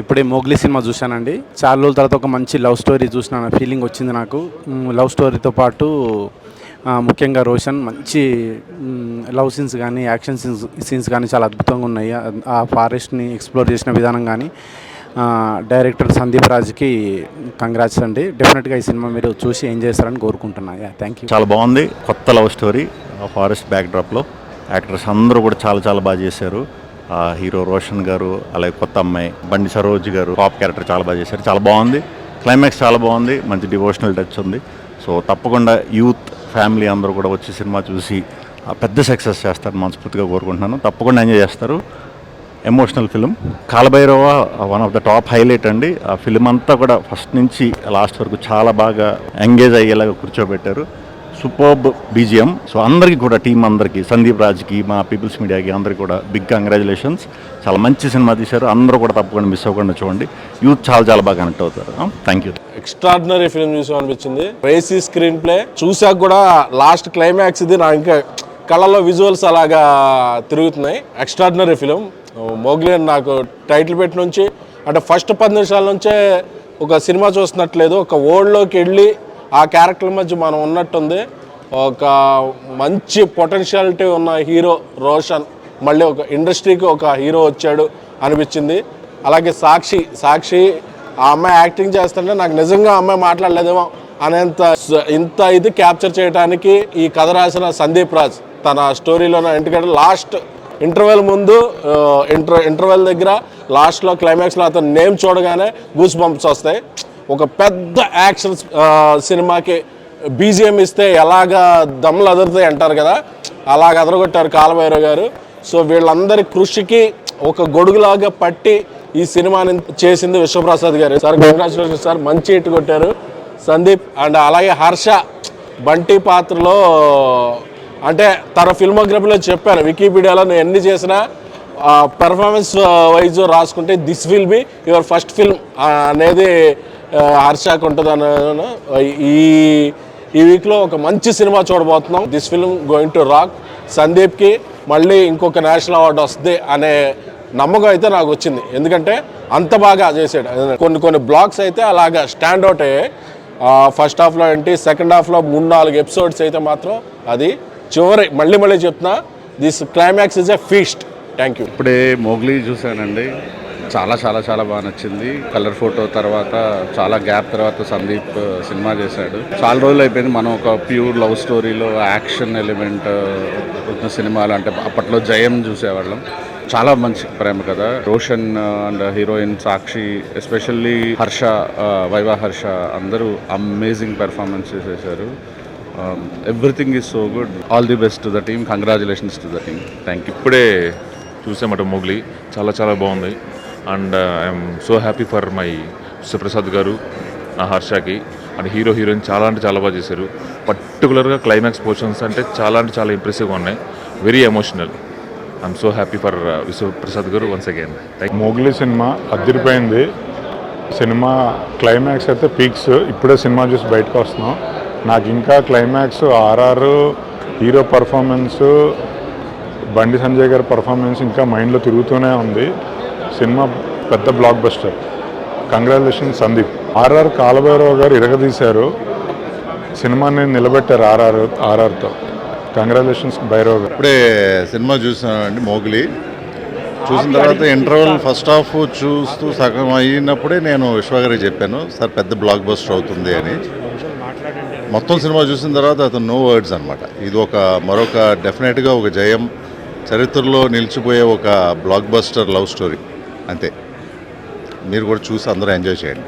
ఇప్పుడే Mowgli cinema చూశానండి. చాలా రోజుల తర్వాత ఒక మంచి లవ్ స్టోరీ చూసిన ఫీలింగ్ వచ్చింది నాకు. లవ్ స్టోరీతో పాటు ముఖ్యంగా రోషన్ మంచి లవ్ సీన్స్ కానీ యాక్షన్ సీన్స్ కానీ చాలా అద్భుతంగా ఉన్నాయి. ఆ ఫారెస్ట్ని ఎక్స్ప్లోర్ చేసిన విధానం కానీ డైరెక్టర్ సందీప్ రాజ్కి కంగ్రాట్స్ అండి. డెఫినెట్గా ఈ సినిమా మీరు చూసి ఎంజాయ్ చేస్తారని కోరుకుంటున్నా. Thank you. చాలా బాగుంది. కొత్త లవ్ స్టోరీ ఫారెస్ట్ బ్యాక్డ్రాప్లో. యాక్టర్స్ అందరూ కూడా చాలా చాలా బాగా చేశారు. హీరో రోషన్ గారు, అలాగే కొత్త అమ్మాయి బండి సరోజ్ గారు పాప్ క్యారెక్టర్ చాలా బాగా చేశారు. చాలా బాగుంది. క్లైమాక్స్ చాలా బాగుంది. మంచి డివోషనల్ టచ్ ఉంది. సో తప్పకుండా యూత్ ఫ్యామిలీ అందరూ కూడా వచ్చి సినిమా చూసి పెద్ద సక్సెస్ చేస్తారని మనస్ఫూర్తిగా కోరుకుంటున్నాను. తప్పకుండా ఎంజాయ్ చేస్తారు. Emotional film. Kaala Bhairava one of the top highlight అండి. ఆ ఫిలిం అంతా కూడా ఫస్ట్ నుంచి లాస్ట్ వరకు చాలా బాగా ఎంగేజ్ అయ్యేలాగా కూర్చోబెట్టారు. Superb BGM. సో అందరికీ కూడా టీం అందరికీ, సందీప్ రాజ్కి, మా పీపుల్స్ మీడియాకి అందరికీ కూడా బిగ్ కంగ్రాచులేషన్స్. చాలా మంచి సినిమా తీశారు. అందరూ కూడా తప్పకుండా మిస్ అవ్వకుండా చూడండి. యూత్ చాలా చాలా బాగా కనెక్ట్ అవుతారు. Thank you. ఎక్స్ట్రాడినరీ ఫిల్మ్ చూసాం అనిపించింది. రేసీ స్క్రీన్ ప్లే చూసాక కూడా లాస్ట్ క్లైమాక్స్ ఇది నా ఇంకా కళ్ళలో విజువల్స్ అలాగా తిరుగుతున్నాయి. Extraordinary film. మోగ్లీ నాకు టైటిల్ పెట్టి నుంచి అంటే ఫస్ట్ 10 నిమిషాల నుంచే ఒక సినిమా చూస్తున్నట్లేదు. ఒక వరల్డ్లోకి వెళ్ళి ఆ క్యారెక్టర్ మధ్య మనం ఉన్నట్టుంది. ఒక మంచి పొటెన్షియాలిటీ ఉన్న హీరో రోషన్ మళ్ళీ ఒక ఇండస్ట్రీకి ఒక హీరో వచ్చాడు అనిపించింది. అలాగే సాక్షి ఆ అమ్మాయి యాక్టింగ్ చేస్తుంటే నాకు నిజంగా ఆ అమ్మాయి మాట్లాడలేదేమో అనేంత ఇంత ఇది క్యాప్చర్ చేయడానికి ఈ కథ రాసిన సందీప్ రాజ్ తన స్టోరీలోనే. ఎందుకంటే లాస్ట్ ఇంటర్వెల్ ముందు ఇంటర్వెల్ దగ్గర లాస్ట్లో క్లైమాక్స్లో అతను నేమ్ చూడగానే గూస్ బంప్స్ వస్తాయి. ఒక పెద్ద యాక్షన్ సినిమాకి బీజిఎం ఇస్తే ఎలాగా దమ్ములు అదురుతాయి అంటారు కదా, అలాగ అదరగొట్టారు కాలభైరవ్ గారు. సో వీళ్ళందరి కృషికి ఒక గొడుగులాగా పట్టి ఈ సినిమాని చేసింది విశ్వప్రసాద్ గారు. సార్ కంగ్రాచులేషన్స్ సార్, మంచి హిట్ కొట్టారు సందీప్. అండ్ అలాగే హర్ష బంటి పాత్రలో అంటే తన ఫిల్మోగ్రఫీలో చెప్పాను, వికీపీడియాలో నేను ఎన్ని చేసినా పెర్ఫార్మెన్స్ వైజ్ రాసుకుంటే this will be your first film అనేది హర్షకు ఉంటుంది అన్న. ఈ వీక్లో ఒక మంచి సినిమా చూడబోతున్నాం. This film going to rock. సందీప్కి మళ్ళీ ఇంకొక నేషనల్ అవార్డు వస్తుంది అనే నమ్మకం అయితే నాకు వచ్చింది. ఎందుకంటే అంత బాగా చేసాడు. కొన్ని బ్లాగ్స్ అయితే అలాగా స్టాండ్ అవుట్ అయ్యాయి. ఫస్ట్ హాఫ్లో ఏంటి, సెకండ్ హాఫ్లో 3-4 ఎపిసోడ్స్ అయితే మాత్రం అది చివరి మళ్ళీ చెప్తున్నా, this climax is a feast. Thank you. ఇప్పుడే మోగ్లీ చూశానండి. చాలా చాలా చాలా బాగా నచ్చింది. కలర్ ఫోటో తర్వాత చాలా గ్యాప్ తర్వాత సందీప్ సినిమా చేశాడు. చాలా రోజులు అయిపోయింది మనం ఒక ప్యూర్ లవ్ స్టోరీలో యాక్షన్ ఎలిమెంట్ ఉన్న సినిమాలు. అంటే అప్పట్లో జయం చూసేవాళ్ళం. చాలా మంచి ప్రేమ కథ. Roshan and heroine Sakshi, especially Harsha, viva Harsha అందరూ అమేజింగ్ పెర్ఫార్మెన్స్ చేశారు. Everything is so good. All the best to the team. Congratulations to the team. Thank you. ఇప్పుడే చూసామట మోగ్లీ. చాలా చాలా బాగుంది. And I'm so happy for my Vishwaprasad గారు, హర్షకి. అండ్ హీరోయిన్ చాలా అంటే చాలా బాగా చేశారు. పర్టికులర్గా క్లైమాక్స్ పోర్షన్స్ అంటే చాలా ఇంప్రెసివ్గా ఉన్నాయి. Very emotional. I'm so happy for Vishwaprasad గారు వన్స్ అగైన్. మోగ్లీ సినిమా అదిరిపోయింది. సినిమా క్లైమాక్స్ అయితే పీక్స్. ఇప్పుడే సినిమా చూసి బయటకు వస్తున్నాం. నాకు ఇంకా climax, RR, hero performance, Bandi Sanjay గారి పర్ఫార్మెన్స్ ఇంకా మైండ్లో తిరుగుతూనే ఉంది. సినిమా పెద్ద blockbuster. Congratulation Sandeep. RR Kaala Bhairava garu ఇరగదీశారు. సినిమాని నిలబెట్టారు ఆర్ఆర్తో. కంగ్రాచులేషన్స్ భైరవ్ గారు. ఇప్పుడే సినిమా చూసానండి మోగ్లీ. చూసిన తర్వాత ఇంటర్వెల్ ఫస్ట్ హాఫ్ చూస్తూ సగం అయినప్పుడే నేను విశ్వగారికి చెప్పాను, సార్ పెద్ద బ్లాక్ బస్టర్ అవుతుంది అని. మొత్తం సినిమా చూసిన తర్వాత అతను నో వర్డ్స్ అనమాట. ఇది మరొక డెఫినెట్గా ఒక జయం, చరిత్రలో నిలిచిపోయే ఒక బ్లాక్ బస్టర్ లవ్ స్టోరీ అంతే. మీరు కూడా చూసి అందరూ ఎంజాయ్ చేయండి.